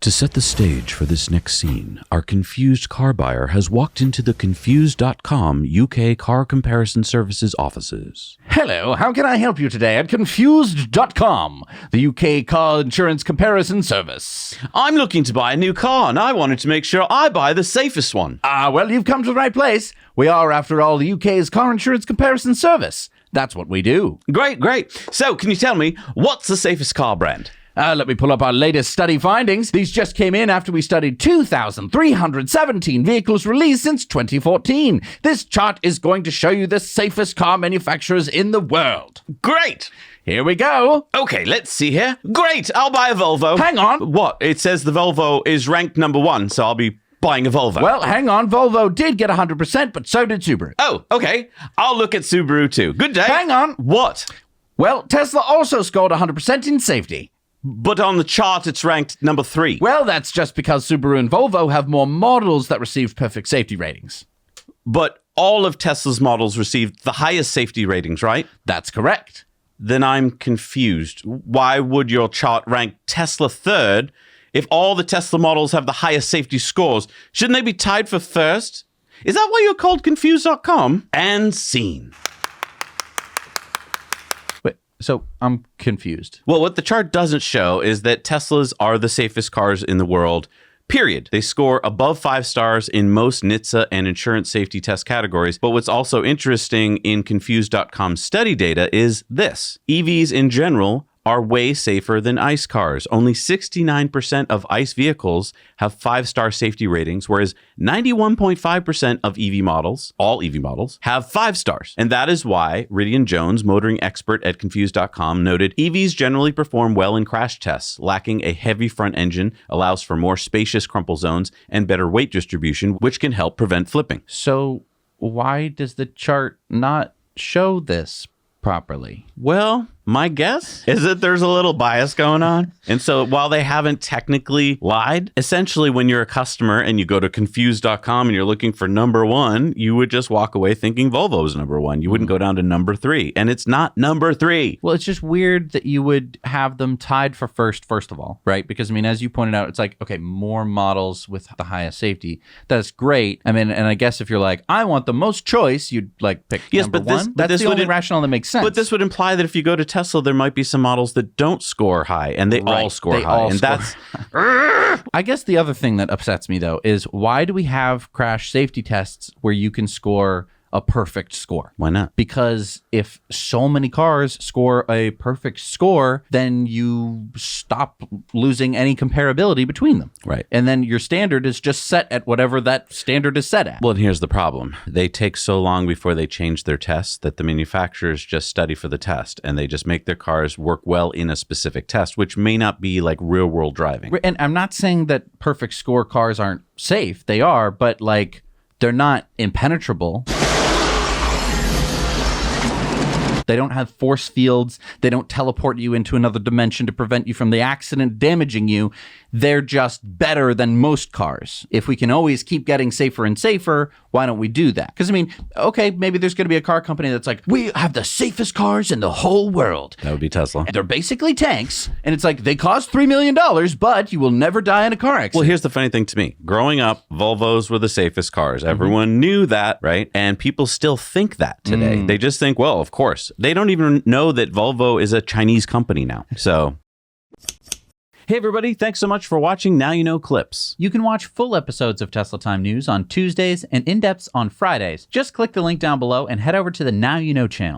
To set the stage for this next scene, our confused car buyer has walked into the Confused.com UK car comparison services offices. Hello, how can I help you today at Confused.com, the UK car insurance comparison service? I'm looking to buy a new car and I wanted to make sure I buy the safest one. Well, you've come to the right place. We are, after all, the UK's car insurance comparison service. That's what we do. Great. So, can you tell me, what's the safest car brand? Let me pull up our latest study findings. These just came in after we studied 2,317 vehicles released since 2014. This chart is going to show you the safest car manufacturers in the world. Great! Here we go. Okay, let's see here. Great, I'll buy a Volvo. Hang on. What? It says the Volvo is ranked number 1, so I'll be buying a Volvo. Well, hang on. Volvo did get 100%, but so did Subaru. Oh, okay. I'll look at Subaru too. Good day. Hang on. What? Well, Tesla also scored 100% in safety. But on the chart, it's ranked number 3. Well, that's just because Subaru and Volvo have more models that received perfect safety ratings. But all of Tesla's models received the highest safety ratings, right? That's correct. Then I'm confused. Why would your chart rank Tesla 3rd if all the Tesla models have the highest safety scores? Shouldn't they be tied for first? Is that why you're called Confused.com? And scene. So I'm confused. Well, what the chart doesn't show is that Teslas are the safest cars in the world, period. They score above 5 stars in most NHTSA and insurance safety test categories. But what's also interesting in Confused.com's study data is this. EVs in general are way safer than ICE cars. Only 69% of ICE vehicles have 5-star safety ratings, whereas 91.5% of EV models, all EV models, have 5 stars. And that is why Ridian Jones, motoring expert at Confused.com, noted EVs generally perform well in crash tests. Lacking a heavy front engine allows for more spacious crumple zones and better weight distribution, which can help prevent flipping. So why does the chart not show this properly? Well, my guess is that there's a little bias going on. And so while they haven't technically lied, essentially when you're a customer and you go to Confused.com and you're looking for number 1, you would just walk away thinking Volvo's number 1. You wouldn't go down to number 3. And it's not number 3. Well, it's just weird that you would have them tied for first of all, right? Because, I mean, as you pointed out, it's like, okay, more models with the highest safety. That's great. I mean, and I guess if you're like, I want the most choice, you'd like pick number 1. That's the only rationale that makes sense. But this would imply that if you go to Tesla, there might be some models that don't score high, and they all score high. That's I guess the other thing that upsets me, though, is why do we have crash safety tests where you can score a perfect score? Why not? Because if so many cars score a perfect score, then you stop losing any comparability between them. Right. And then your standard is just set at whatever that standard is set at. Well, and here's the problem. They take so long before they change their tests that the manufacturers just study for the test, and they just make their cars work well in a specific test, which may not be like real world driving. And I'm not saying that perfect score cars aren't safe. They are, but like they're not impenetrable. They don't have force fields. They don't teleport you into another dimension to prevent you from the accident damaging you. They're just better than most cars. If we can always keep getting safer and safer, why don't we do that? Because, I mean, okay, maybe there's going to be a car company that's like, we have the safest cars in the whole world. That would be Tesla. And they're basically tanks. And it's like, they cost $3 million, but you will never die in a car accident. Well, here's the funny thing to me. Growing up, Volvos were the safest cars. Everyone knew that, right? And people still think that today. They just think, well, of course. They don't even know that Volvo is a Chinese company now. So, hey everybody, thanks so much for watching Now You Know Clips. You can watch full episodes of Tesla Time News on Tuesdays and in-depths on Fridays. Just click the link down below and head over to the Now You Know channel.